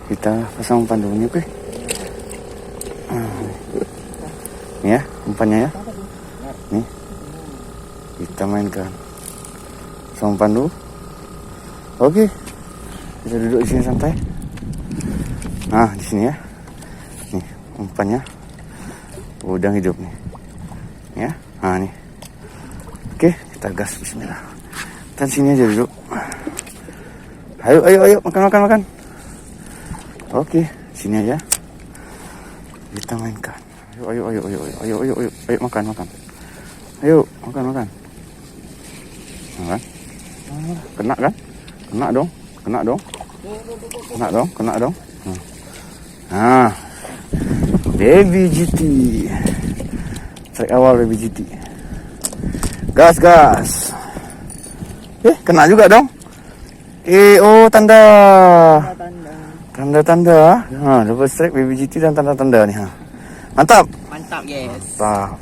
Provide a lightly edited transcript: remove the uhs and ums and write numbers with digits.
Kita pasang umpan dulu ni, okey. Ni ya, umpannya ya. Ni. Kita mainkan. Pasang umpan dulu. Okey. Kita duduk di sini santai. Nah, di sini ya. Nih, umpannya. Udang hidup nih. Ya. Nah, nih. Okey, kita gas bismillah. Kita sini aja duduk. Ayo, makan. Okey, sini aja. Kita mainkan. Ayo, makan. Ayo, makan. Makan. Kena kan? Kena dong. Nah. Baby GT. Strike awal Baby GT. Gas. Kena juga dong. Oh, tanda. Tanda. Ha, dapat strike Baby GT dan tanda-tanda ni ha. Mantap, Mantap, guys. Mantap.